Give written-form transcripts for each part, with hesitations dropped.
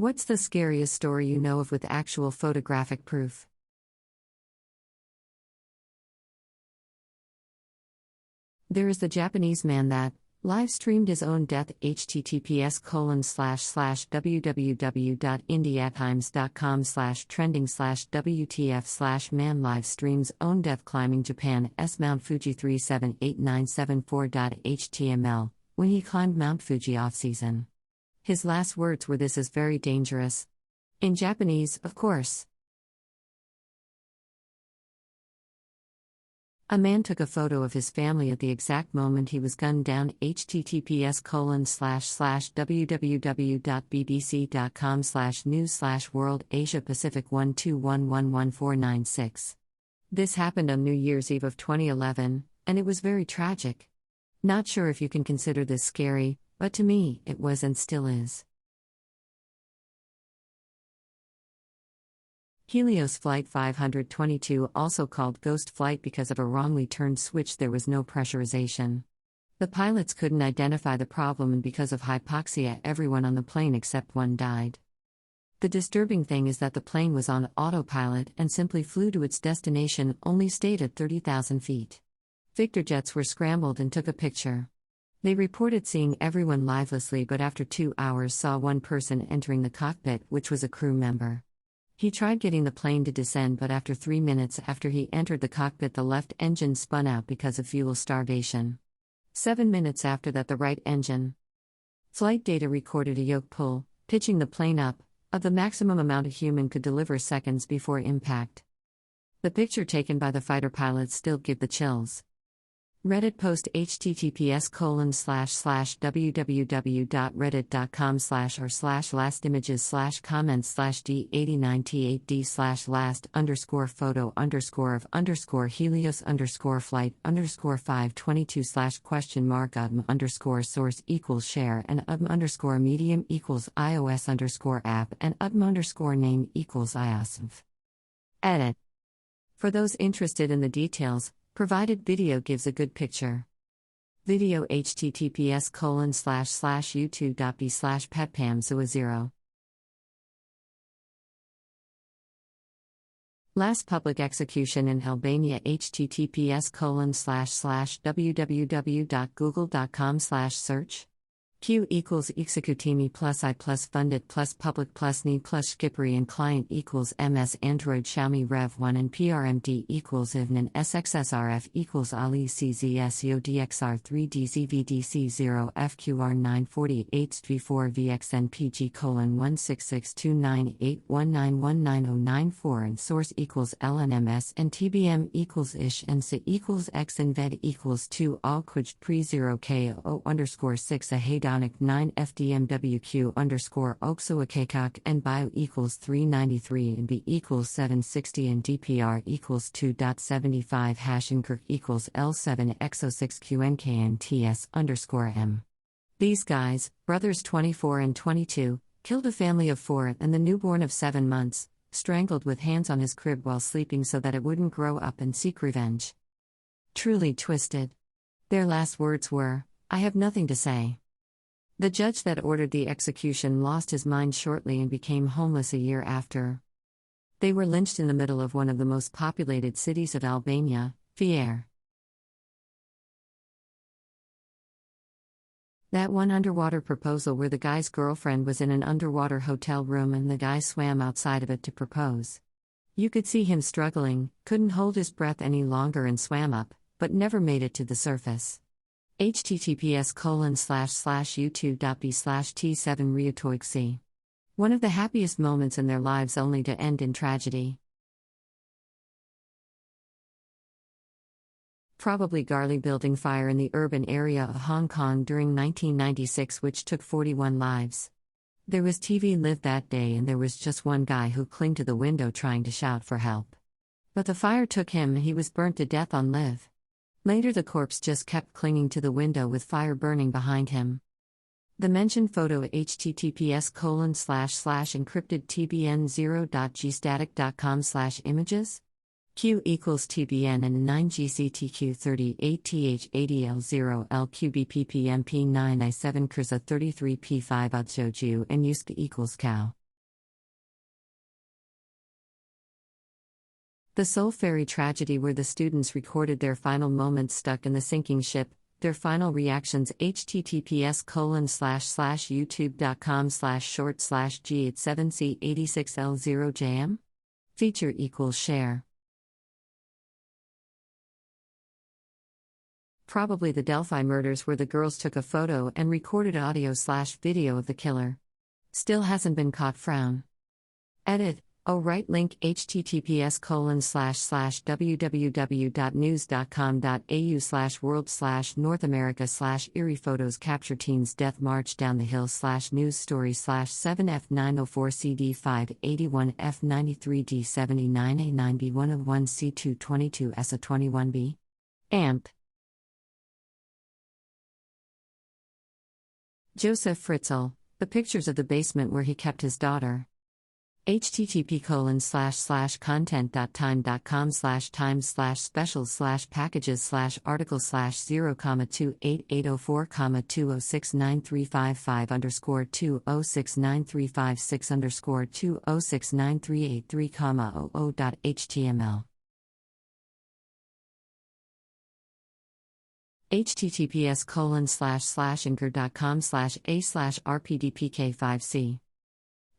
What's the scariest story you know of with actual photographic proof? There is the Japanese man that live streamed his own death. https://www.indiatimes.com/trending/WTF/man live streams own death climbing Japan's Mount Fuji 378974.html when he climbed Mount Fuji off-season. His last words were, "This is very dangerous." In Japanese, of course. A man took a photo of his family at the exact moment he was gunned down. https://www.bbc.com/news/world Asia Pacific 121111496. This happened on New Year's Eve of 2011, and it was very tragic. Not sure if you can consider this scary, but to me, it was and still is. Helios Flight 522, also called Ghost Flight because of a wrongly turned switch. There was no pressurization. The pilots couldn't identify the problem, and because of hypoxia, everyone on the plane except one died. The disturbing thing is that the plane was on autopilot and simply flew to its destination, only stayed at 30,000 feet. Victor jets were scrambled and took a picture. They reported seeing everyone livelessly, but after 2 hours saw one person entering the cockpit, which was a crew member. He tried getting the plane to descend, but after 3 minutes after he entered the cockpit, the left engine spun out because of fuel starvation. 7 minutes after that, the right engine. Flight data recorded a yoke pull, pitching the plane up, of the maximum amount a human could deliver seconds before impact. The picture taken by the fighter pilots still give the chills. Reddit post https://www.reddit.com//last_photo_of_square/underscore flight_of_522/question_mark_source=share and medium=iOS_app and name=iOSIOSMF. Edit. For those interested in the details, provided video gives a good picture. Video https://youtube.b/petpam0. Last public execution in Albania. https://www.google.com/search. Q equals executimi plus I plus funded plus public plus need plus Skippery and client equals MS Android Xiaomi Rev 1 and PRMD equals IVN and SXSRF equals Ali CZSO DXR3 DZVDC0 FQR948 VXN PG:1662981919094 and source equals LNMS and TBM equals ISH and SA equals X and VED equals 2 all quij pre 0K0_6 a Haydonic 9 FDMWQ _OXOAKCOC and bio equals 393 and B equals 760 and DPR equals 2.75 #Kirk equals L7X06QNKNTS_M. These guys, brothers 24 and 22, killed a family of 4 and the newborn of 7 months, strangled with hands on his crib while sleeping so that it wouldn't grow up and seek revenge. Truly twisted. Their last words were, "I have nothing to say." The judge that ordered the execution lost his mind shortly and became homeless a year after. They were lynched in the middle of one of the most populated cities of Albania, Fier. That one underwater proposal where the guy's girlfriend was in an underwater hotel room and the guy swam outside of it to propose. You could see him struggling, couldn't hold his breath any longer and swam up, but never made it to the surface. https://youtube.b/t7reatoigc. One of the happiest moments in their lives only to end in tragedy. Probably Garli building fire in the urban area of Hong Kong during 1996, which took 41 lives. There was TV live that day and there was just one guy who clung to the window trying to shout for help. But the fire took him and he was burnt to death on live. Later the corpse just kept clinging to the window with fire burning behind him. The mentioned photo https://encrypted/tbn0.gstatic.com/images. Q equals TBN and 9GCTQ38TH80L QBPPMP9I7 Kurza 33P5 Otsoju and Yuska equals cow. The Soul Ferry tragedy, where the students recorded their final moments stuck in the sinking ship, their final reactions. https://youtube.com/short/g87c86l0jm. Feature equals share. Probably the Delphi murders, where the girls took a photo and recorded audio/video of the killer. Still hasn't been caught. Frown. Edit. Oh, right. Link https://www.news.com.au/world/North America/Erie photos capture teen's death march down the hill /news story/7F904CD581F93D79A9B101C222S21B. AMP. Joseph Fritzl. The pictures of the basement where he kept his daughter. http://content.time.com/times/specials/articles/0,2069355_2069383,00.html. https://anchor.com/a/rpdpk5c.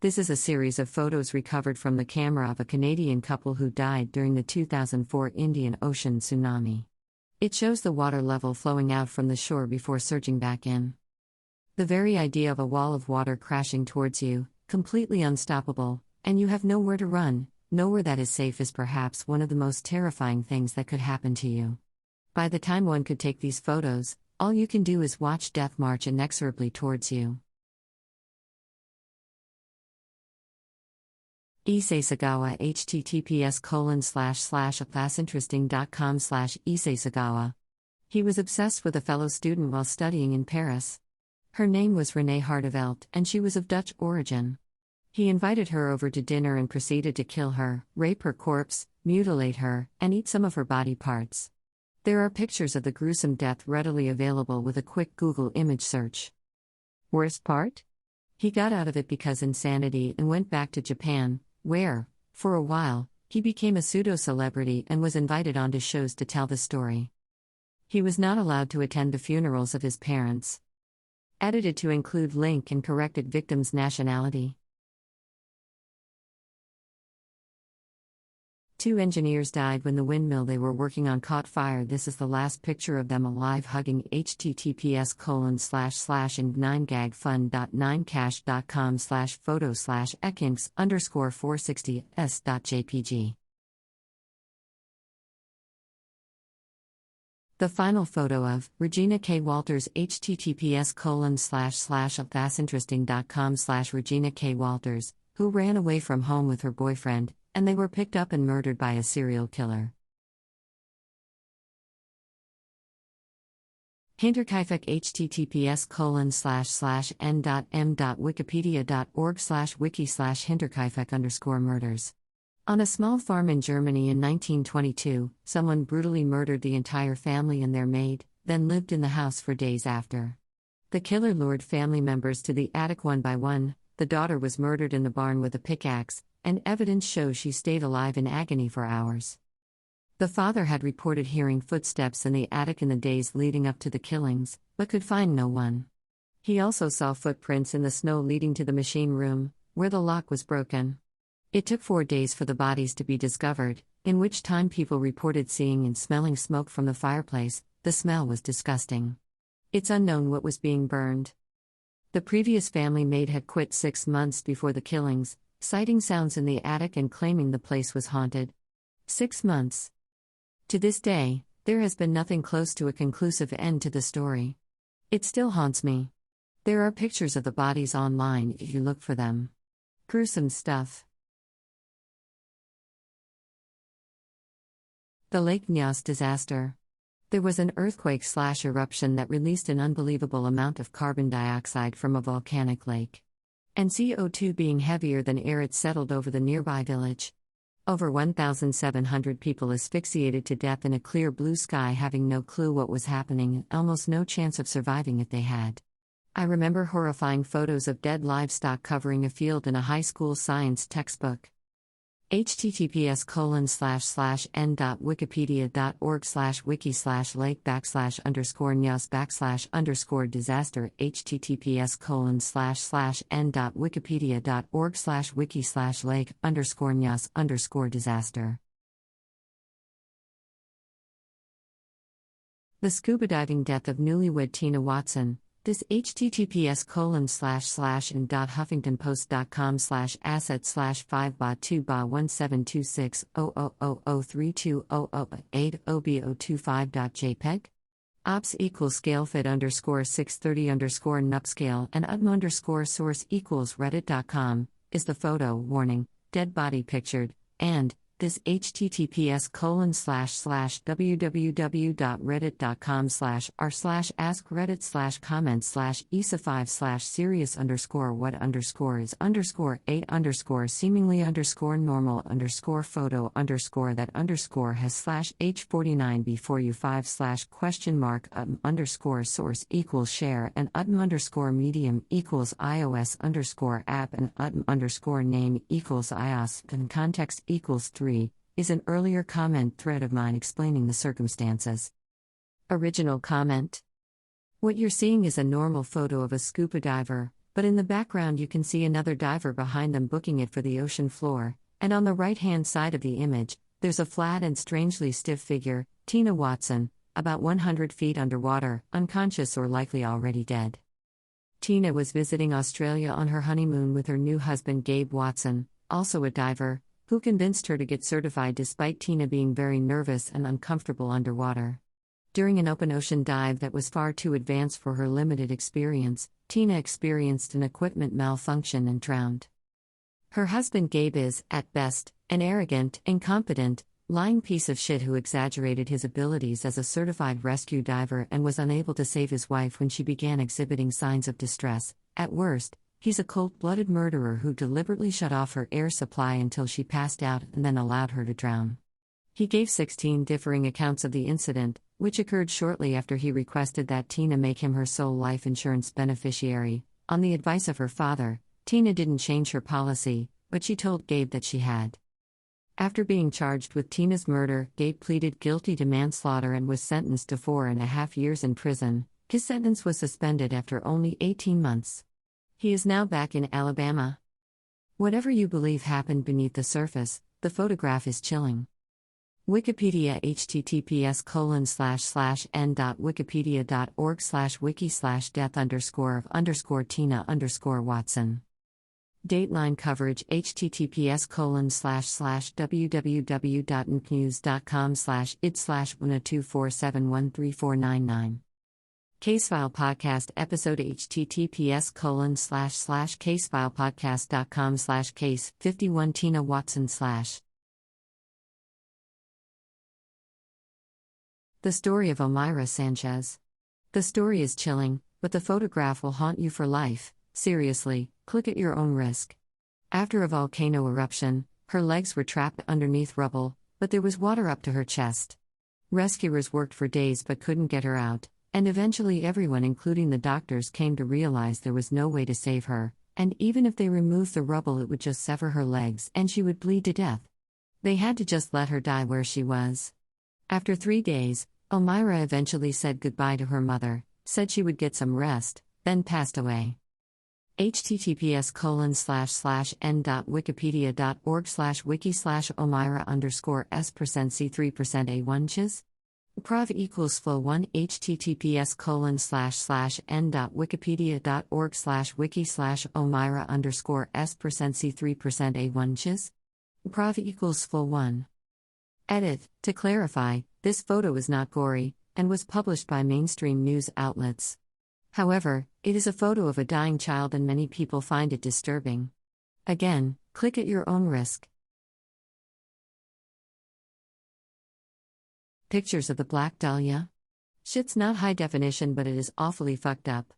This is a series of photos recovered from the camera of a Canadian couple who died during the 2004 Indian Ocean tsunami. It shows the water level flowing out from the shore before surging back in. The very idea of a wall of water crashing towards you, completely unstoppable, and you have nowhere to run, nowhere that is safe, is perhaps one of the most terrifying things that could happen to you. By the time one could take these photos, all you can do is watch death march inexorably towards you. Issei Sagawa. https://appasinteresting.com/Issei Sagawa. He was obsessed with a fellow student while studying in Paris. Her name was Renée Hartevelt, and she was of Dutch origin. He invited her over to dinner and proceeded to kill her, rape her corpse, mutilate her, and eat some of her body parts. There are pictures of the gruesome death readily available with a quick Google image search. Worst part? He got out of it because insanity and went back to Japan, where, for a while, he became a pseudo-celebrity and was invited onto shows to tell the story. He was not allowed to attend the funerals of his parents. Edited to include link and corrected victim's nationality. 2 engineers died when the windmill they were working on caught fire. This is the last picture of them alive hugging. https://9gagfun.9cache.com/photo/ekinks_460s.jpg. The final photo of Regina K. Walters. https://appasinteresting.com/Regina K. Walters, who ran away from home with her boyfriend, and they were picked up and murdered by a serial killer. Hinterkaifeck. https://n.m.wikipedia.org/wiki/hinterkaifeck_murders. On a small farm in Germany in 1922, someone brutally murdered the entire family and their maid, then lived in the house for days after. The killer lured family members to the attic one by one. The daughter was murdered in the barn with a pickaxe, and evidence shows she stayed alive in agony for hours. The father had reported hearing footsteps in the attic in the days leading up to the killings, but could find no one. He also saw footprints in the snow leading to the machine room, where the lock was broken. It took 4 days for the bodies to be discovered, in which time people reported seeing and smelling smoke from the fireplace. The smell was disgusting. It's unknown what was being burned. The previous family maid had quit 6 months before the killings, citing sounds in the attic and claiming the place was haunted. 6 months. To this day, there has been nothing close to a conclusive end to the story. It still haunts me. There are pictures of the bodies online if you look for them. Gruesome stuff. The Lake Nyos disaster. There was an earthquake/eruption that released an unbelievable amount of carbon dioxide from a volcanic lake. And CO2 being heavier than air, it settled over the nearby village. Over 1,700 people asphyxiated to death in a clear blue sky, having no clue what was happening and almost no chance of surviving if they had. I remember horrifying photos of dead livestock covering a field in a high school science textbook. https://n.wikipedia.org/wiki/lake /underscore/nyas/_disaster https://n.wikipedia.org/wiki/lake_nyas_disaster. The scuba diving death of newlywed Tina Watson. This https://n.huffingtonpost.com/assets/5.2/1726000320008ob025.jpg. Ops equals scalefit underscore 630 underscore nupscale and underscore source equals reddit.com is the photo warning, dead body pictured, and this https://www.reddit.com/r/ask reddit/comments/isa5/serious_what_that_has/h49 before you 5/?_source equals share and medium equals iOS_app and name equals iOS and context equals 3 is an earlier comment thread of mine explaining the circumstances. Original comment. What you're seeing is a normal photo of a scuba diver, but in the background you can see another diver behind them booking it for the ocean floor, and on the right-hand side of the image, there's a flat and strangely stiff figure, Tina Watson, about 100 feet underwater, unconscious or likely already dead. Tina was visiting Australia on her honeymoon with her new husband Gabe Watson, also a diver, who convinced her to get certified despite Tina being very nervous and uncomfortable underwater. During an open ocean dive that was far too advanced for her limited experience, Tina experienced an equipment malfunction and drowned. Her husband Gabe is, at best, an arrogant, incompetent, lying piece of shit who exaggerated his abilities as a certified rescue diver and was unable to save his wife when she began exhibiting signs of distress. At worst, he's a cold-blooded murderer who deliberately shut off her air supply until she passed out and then allowed her to drown. He gave 16 differing accounts of the incident, which occurred shortly after he requested that Tina make him her sole life insurance beneficiary. On the advice of her father, Tina didn't change her policy, but she told Gabe that she had. After being charged with Tina's murder, Gabe pleaded guilty to manslaughter and was sentenced to 4.5 years in prison. His sentence was suspended after only 18 months. He is now back in Alabama. Whatever you believe happened beneath the surface, the photograph is chilling. Wikipedia https://n.wikipedia.org/wiki/death_of_Tina_Watson. Dateline coverage https://www.nknews.com/id/10247134999. Casefile Podcast Episode https://casefilepodcast.com/case 51 Tina Watson/ The story of Omaira Sanchez. The story is chilling, but the photograph will haunt you for life. Seriously, click at your own risk. After a volcano eruption, her legs were trapped underneath rubble, but there was water up to her chest. Rescuers worked for days but couldn't get her out, and eventually everyone, including the doctors, came to realize there was no way to save her, and even if they removed the rubble it would just sever her legs and she would bleed to death. They had to just let her die where she was. After 3 days, Omaira eventually said goodbye to her mother, said she would get some rest, then passed away. https://n.wikipedia.org/wiki/Omaira_s%c3%a1chs. Prov equals flow 1 https://n.wikipedia.org/wiki/Omaira_s%c3%a1chs. Prov equals flow 1. Edit. To clarify, this photo is not gory, and was published by mainstream news outlets. However, it is a photo of a dying child and many people find it disturbing. Again, click at your own risk. Pictures of the Black Dahlia? Shit's not high definition, but it is awfully fucked up.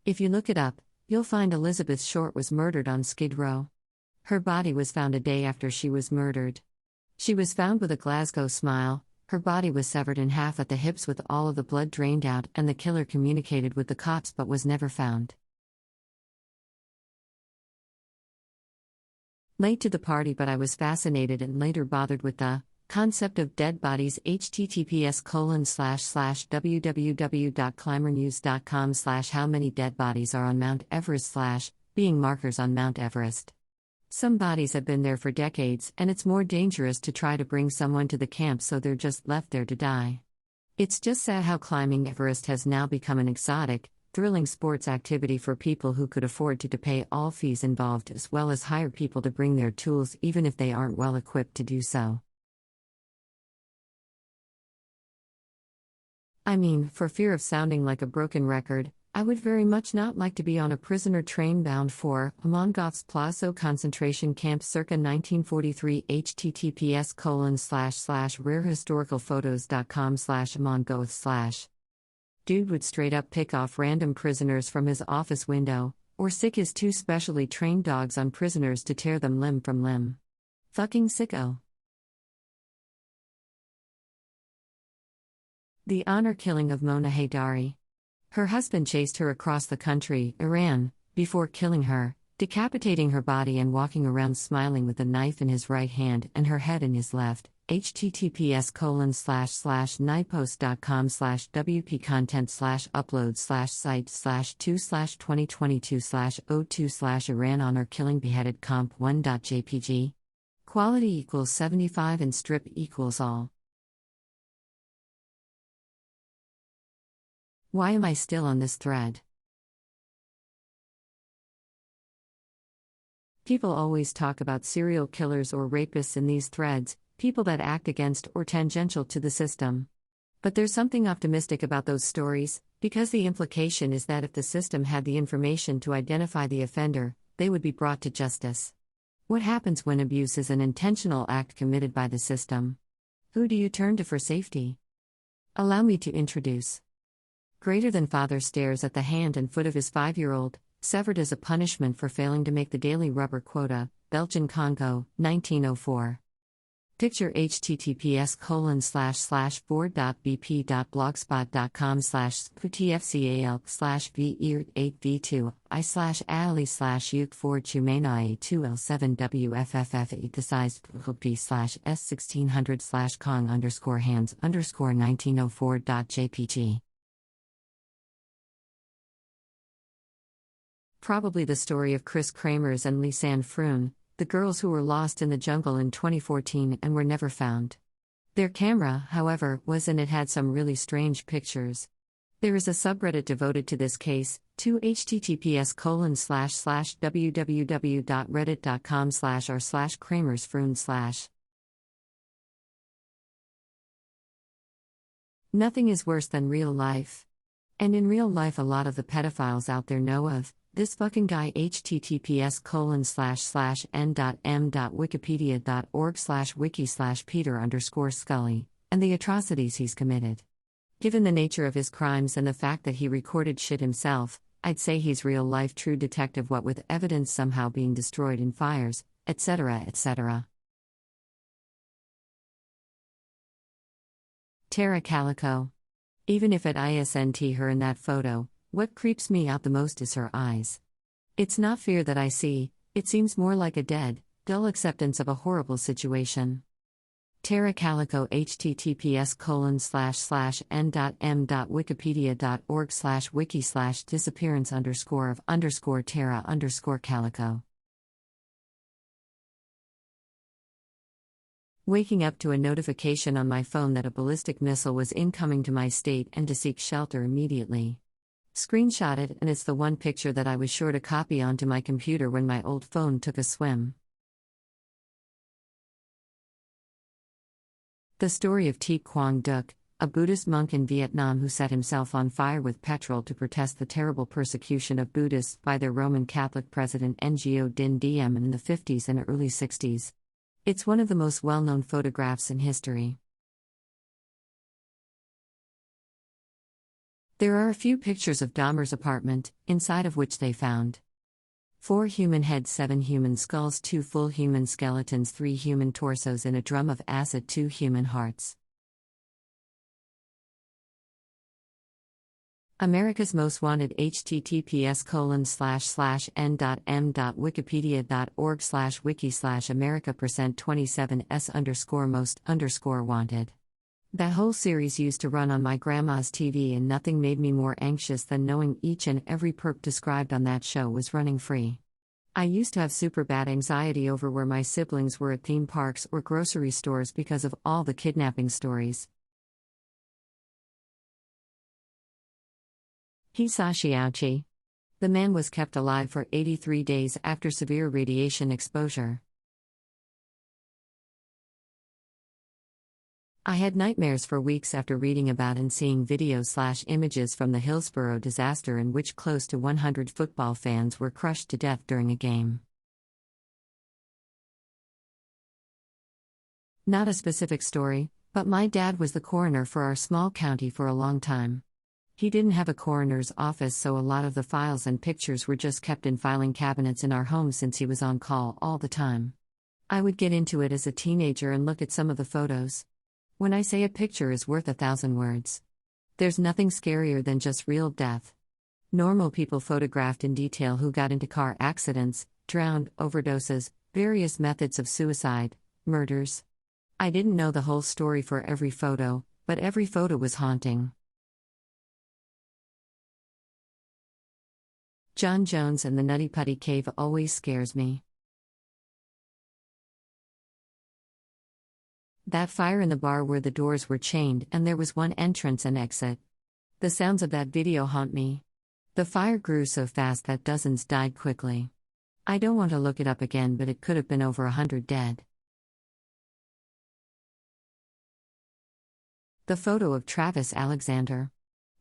If you look it up, you'll find Elizabeth Short was murdered on Skid Row. Her body was found a day after she was murdered. She was found with a Glasgow smile, her body was severed in half at the hips with all of the blood drained out, and the killer communicated with the cops but was never found. Late to the party, but I was fascinated and later bothered with the concept of dead bodies. https://www.climbernews.com/ how many dead bodies are on Mount Everest / being markers on Mount Everest. Some bodies have been there for decades, and it's more dangerous to try to bring someone to the camp, so they're just left there to die. It's just sad how climbing Everest has now become an exotic, thrilling sports activity for people who could afford to pay all fees involved, as well as hire people to bring their tools even if they aren't well equipped to do so. I mean, for fear of sounding like a broken record, I would very much not like to be on a prisoner train bound for Mongoth's Plazo concentration camp circa 1943. https://rarehistoricalphotos.com/mongoth/. Dude would straight up pick off random prisoners from his office window, or sick his 2 specially trained dogs on prisoners to tear them limb from limb. Fucking sicko. The honor killing of Mona Haydari. Her husband chased her across the country, Iran, before killing her, decapitating her body and walking around smiling with a knife in his right hand and her head in his left. https://nightpost.com/wp-content/upload/site/2/2022/02/Iran honor killing beheaded comp1.jpg. Quality equals 75 and strip equals all. Why am I still on this thread? People always talk about serial killers or rapists in these threads, people that act against or tangential to the system. But there's something optimistic about those stories, because the implication is that if the system had the information to identify the offender, they would be brought to justice. What happens when abuse is an intentional act committed by the system? Who do you turn to for safety? Allow me to introduce. Greater than father stares at the hand and foot of his 5-year-old, severed as a punishment for failing to make the daily rubber quota, Belgian Congo, 1904. Picture https://4.bp.blogspot.com/sputfcal/v8v2 i/ali/uk4 Probably the story of Chris Kramers and Lisanne Froon, the girls who were lost in the jungle in 2014 and were never found. Their camera, however, was, and it had some really strange pictures. There is a subreddit devoted to this case, to https://www.reddit.com/r/kramersfroon/. Nothing is worse than real life. And in real life, a lot of the pedophiles out there know of this fucking guy. https://n.m.wikipedia.org/wiki/Peter_Scully, and the atrocities he's committed. Given the nature of his crimes and the fact that he recorded shit himself, I'd say he's real-life true detective, what with evidence somehow being destroyed in fires, etc., etc. Tara Calico. Even if at ISNT her in that photo, what creeps me out the most is her eyes. It's not fear that I see, it seems more like a dead, dull acceptance of a horrible situation. Tara Calico https://n.m.wikipedia.org/wiki/disappearance_of_Tara_Calico. Waking up to a notification on my phone that a ballistic missile was incoming to my state and to seek shelter immediately. Screenshot it, and it's the one picture that I was sure to copy onto my computer when my old phone took a swim. The story of Teep Quang Duc, a Buddhist monk in Vietnam who set himself on fire with petrol to protest the terrible persecution of Buddhists by their Roman Catholic president Ngo Dinh Diem in the 50s and early 60s. It's one of the most well-known photographs in history. There are a few pictures of Dahmer's apartment, inside of which they found 4 human heads, 7 human skulls, 2 full human skeletons, 3 human torsos in a drum of acid, 2 human hearts. America's Most Wanted https://n.m.wiki/America%27s_most_wanted. That whole series used to run on my grandma's TV, and nothing made me more anxious than knowing each and every perp described on that show was running free. I used to have super bad anxiety over where my siblings were at theme parks or grocery stores because of all the kidnapping stories. Hisashi Aochi. The man was kept alive for 83 days after severe radiation exposure. I had nightmares for weeks after reading about and seeing videos/images from the Hillsborough disaster, in which close to 100 football fans were crushed to death during a game. Not a specific story, but my dad was the coroner for our small county for a long time. He didn't have a coroner's office, so a lot of the files and pictures were just kept in filing cabinets in our home since he was on call all the time. I would get into it as a teenager and look at some of the photos. When I say a picture is worth 1,000 words. There's nothing scarier than just real death. Normal people photographed in detail who got into car accidents, drowned, overdoses, various methods of suicide, murders. I didn't know the whole story for every photo, but every photo was haunting. John Jones and the Nutty Putty Cave always scares me. That fire in the bar where the doors were chained and there was one entrance and exit. The sounds of that video haunt me. The fire grew so fast that dozens died quickly. I don't want to look it up again, but it could have been over 100 dead. The photo of Travis Alexander.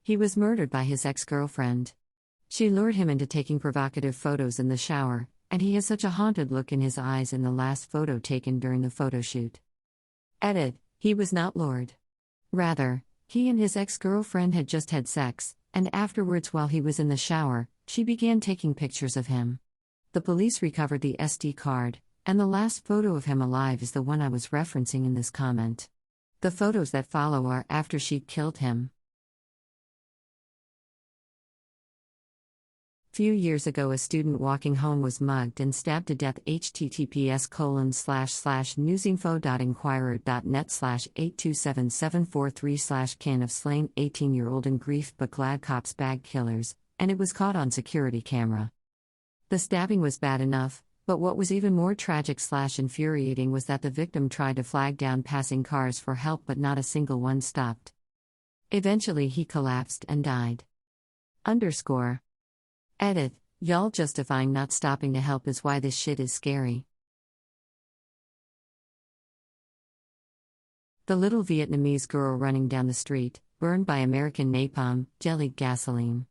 He was murdered by his ex-girlfriend. She lured him into taking provocative photos in the shower, and he has such a haunted look in his eyes in the last photo taken during the photo shoot. Edit: he was not lured. Rather, he and his ex-girlfriend had just had sex, and afterwards, while he was in the shower, she began taking pictures of him. The police recovered the SD card, and the last photo of him alive is the one I was referencing in this comment. The photos that follow are after she'd killed him. Few years ago, a student walking home was mugged and stabbed to death. https://newsinfo.inquirer.net/8277743/kin of slain 18-year-old in grief but glad cops bagged killers, and it was caught on security camera. The stabbing was bad enough, but what was even more tragic/infuriating was that the victim tried to flag down passing cars for help, but not a single one stopped. Eventually he collapsed and died. Edit: y'all justifying not stopping to help is why this shit is scary. The little Vietnamese girl running down the street, burned by American napalm, jellied gasoline.